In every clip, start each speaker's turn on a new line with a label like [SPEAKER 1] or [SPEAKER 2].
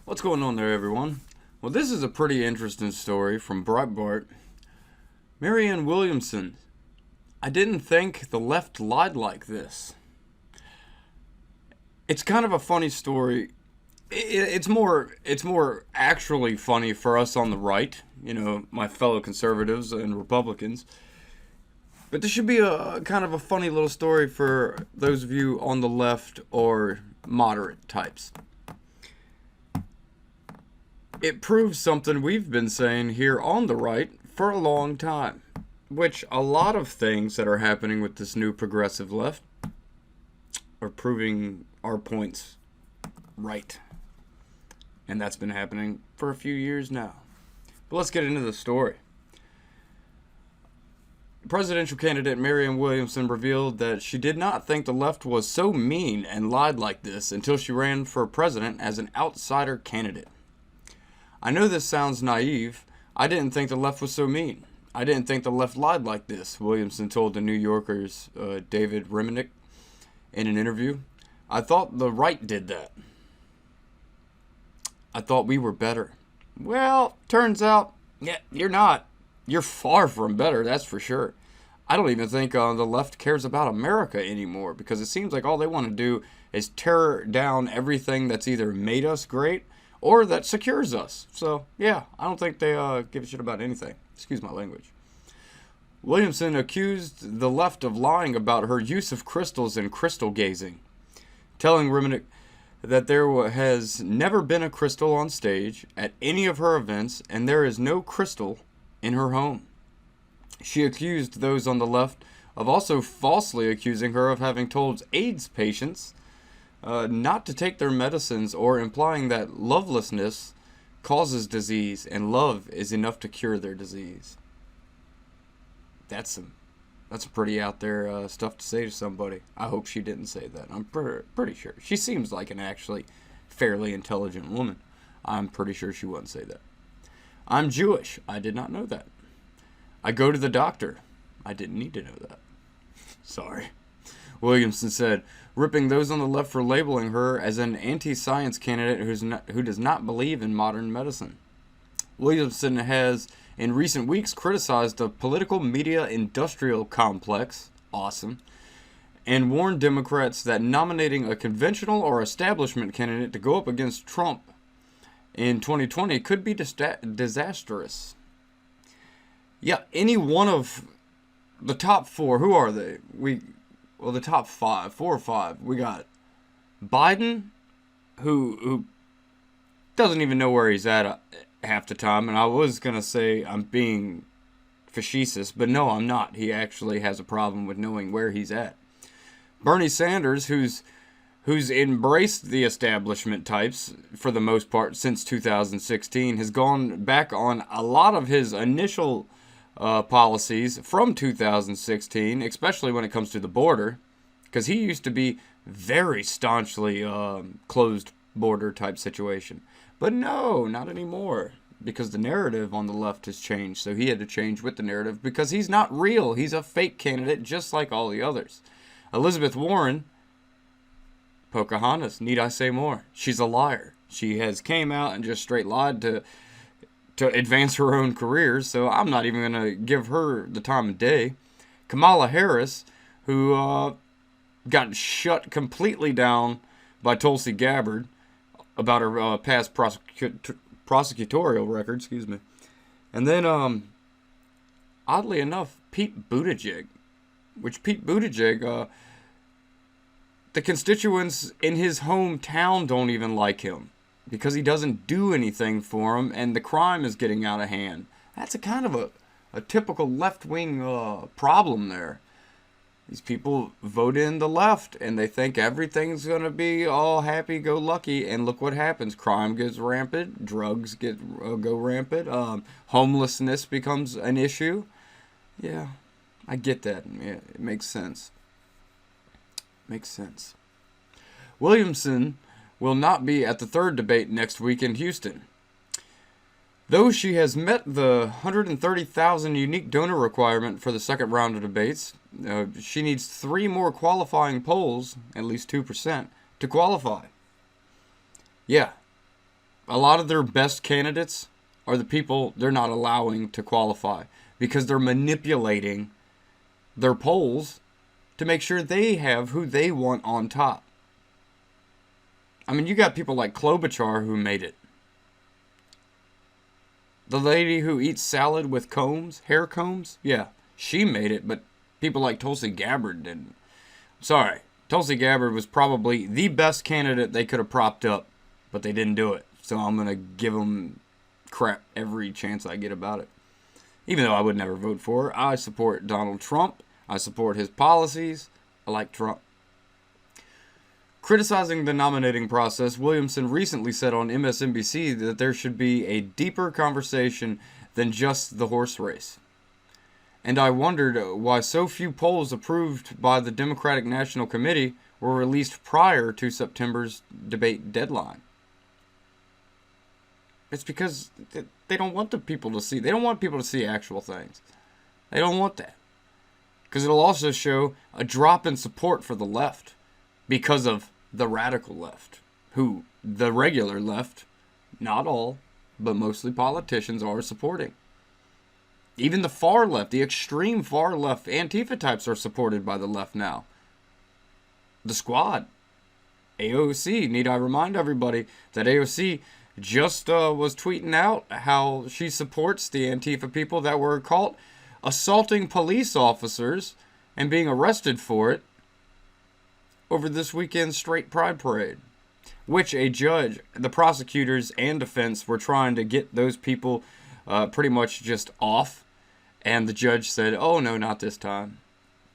[SPEAKER 1] What's going on there, everyone? Well, this is a pretty interesting story from Breitbart. Marianne Williamson. I didn't think the left lied like this. It's kind of a funny story. It's more actually funny for us on the right, my fellow conservatives and Republicans. But this should be a kind of a funny little story for those of you on the left or moderate types. It proves something we've been saying here on the right for a long time, which a lot of things that are happening with this new progressive left are proving our points right. And that's been happening for a few years now. But let's get into the story. Presidential candidate Marianne Williamson revealed that she did not think the left was so mean and lied like this until she ran for president as an outsider candidate. I know this sounds naive. I didn't think the left was so mean. I didn't think the left lied like this, Williamson told the New Yorker's David Remnick in an interview. I thought the right did that. I thought we were better. Well, turns out, you're not. You're far from better, that's for sure. I don't even think the left cares about America anymore, because it seems like all they want to do is tear down everything that's either made us great or that secures us. So, yeah, I don't think they give a shit about anything. Excuse my language. Williamson accused the left of lying about her use of crystals and crystal gazing, telling Remnick that there has never been a crystal on stage at any of her events, and there is no crystal in her home. She accused those on the left of also falsely accusing her of having told AIDS patients not to take their medicines, or implying that lovelessness causes disease and love is enough to cure their disease. That's some pretty out there stuff to say to somebody. I hope she didn't say that. I'm pretty sure. She seems like an actually fairly intelligent woman. I'm pretty sure she wouldn't say that. I'm Jewish. I did not know that. I go to the doctor. I didn't need to know that. Sorry. Williamson said, ripping those on the left for labeling her as an anti-science candidate who does not believe in modern medicine. Williamson has, in recent weeks, criticized the political media industrial complex, awesome, and warned Democrats that nominating a conventional or establishment candidate to go up against Trump in 2020 could be disastrous. Yeah, any one of the top four, who are they? The top five, 4 or 5. We got Biden, who doesn't even know where he's at half the time. And I was going to say I'm being facetious, but no, I'm not. He actually has a problem with knowing where he's at. Bernie Sanders, who's embraced the establishment types for the most part since 2016, has gone back on a lot of his initial policies from 2016, especially when it comes to the border, because he used to be very staunchly closed border type situation. But no, not anymore, because the narrative on the left has changed, so he had to change with the narrative, because he's not real. He's a fake candidate just like all the others. Elizabeth Warren, Pocahontas, need I say more? She's a liar. She has came out and just straight lied to advance her own career, so I'm not even going to give her the time of day. Kamala Harris, who got shut completely down by Tulsi Gabbard about her past prosecutorial record, And then, oddly enough, Pete Buttigieg, the constituents in his hometown don't even like him, because he doesn't do anything for them, and the crime is getting out of hand. That's a kind of a typical left-wing problem there. These people vote in the left, and they think everything's going to be all happy-go-lucky, and look what happens. Crime gets rampant, drugs go rampant, homelessness becomes an issue. Yeah, I get that. Yeah, it makes sense. Williamson will not be at the third debate next week in Houston. Though she has met the 130,000 unique donor requirement for the second round of debates, she needs 3 more qualifying polls, at least 2%, to qualify. Yeah, a lot of their best candidates are the people they're not allowing to qualify because they're manipulating their polls to make sure they have who they want on top. I mean, you got people like Klobuchar who made it. The lady who eats salad with combs, hair combs, yeah, she made it, but people like Tulsi Gabbard didn't. Sorry, Tulsi Gabbard was probably the best candidate they could have propped up, but they didn't do it. So I'm going to give them crap every chance I get about it. Even though I would never vote for her, I support Donald Trump. I support his policies. I like Trump. Criticizing the nominating process, Williamson recently said on MSNBC that there should be a deeper conversation than just the horse race. And I wondered why so few polls approved by the Democratic National Committee were released prior to September's debate deadline. It's because they don't want the people to see. They don't want people to see actual things. They don't want that. Because it'll also show a drop in support for the left because of the radical left, who the regular left, not all, but mostly politicians, are supporting. Even the far left, the extreme far left Antifa types are supported by the left now. The Squad, AOC, need I remind everybody that AOC just was tweeting out how she supports the Antifa people that were caught assaulting police officers and being arrested for it over this weekend's straight pride parade, which a judge, the prosecutors and defense were trying to get those people pretty much just off, and the judge said, oh no, not this time.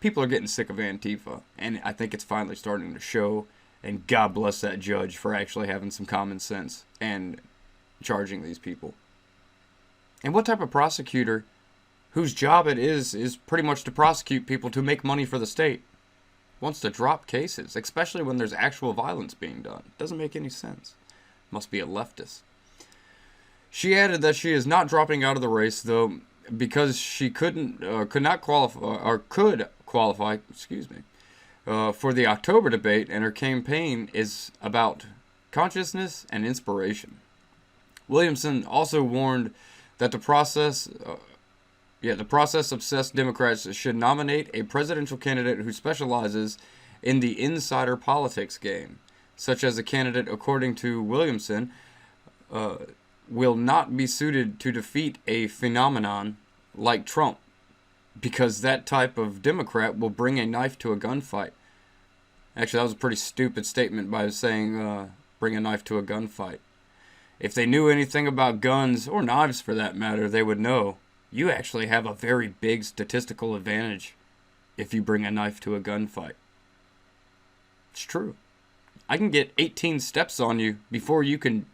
[SPEAKER 1] People are getting sick of Antifa, and I think it's finally starting to show, and God bless that judge for actually having some common sense and charging these people. And what type of prosecutor whose job it is pretty much to prosecute people to make money for the state wants to drop cases, especially when there's actual violence being done? It doesn't make any sense. Must be a leftist. She added that she is not dropping out of the race, though, because she could qualify, for the October debate, and her campaign is about consciousness and inspiration. Williamson also warned that the process-obsessed Democrats should nominate a presidential candidate who specializes in the insider politics game, such as a candidate, according to Williamson, will not be suited to defeat a phenomenon like Trump, because that type of Democrat will bring a knife to a gunfight. Actually, that was a pretty stupid statement by saying bring a knife to a gunfight. If they knew anything about guns, or knives for that matter, they would know you actually have a very big statistical advantage if you bring a knife to a gunfight. It's true. I can get 18 steps on you before you can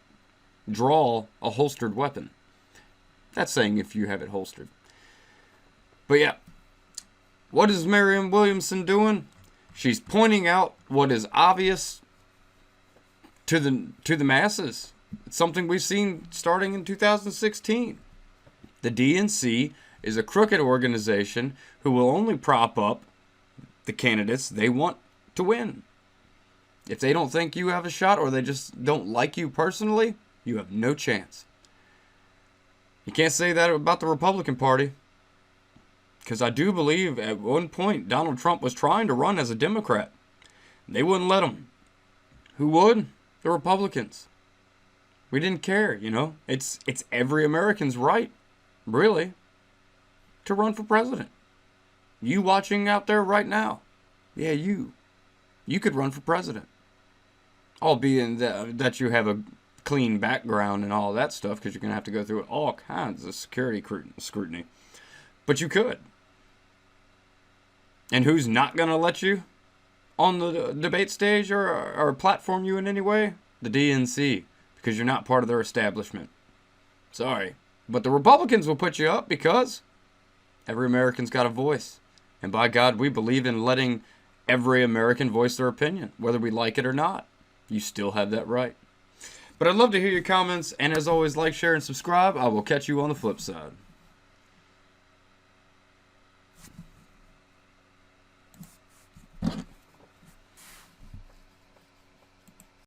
[SPEAKER 1] draw a holstered weapon. That's saying if you have it holstered. But yeah, what is Marianne Williamson doing? She's pointing out what is obvious to the masses. It's something we've seen starting in 2016. The DNC is a crooked organization who will only prop up the candidates they want to win. If they don't think you have a shot, or they just don't like you personally, you have no chance. You can't say that about the Republican Party, because I do believe at one point Donald Trump was trying to run as a Democrat. They wouldn't let him. Who would? The Republicans. We didn't care, you know. It's every American's right, really, to run for president. You watching out there right now, yeah, you could run for president. Albeit that you have a clean background and all that stuff, because you're going to have to go through all kinds of security scrutiny. But you could. And who's not going to let you on the debate stage or platform you in any way? The DNC, because you're not part of their establishment. Sorry. But the Republicans will put you up because every American's got a voice. And by God, we believe in letting every American voice their opinion, whether we like it or not. You still have that right. But I'd love to hear your comments, and as always, like, share, and subscribe. I will catch you on the flip side.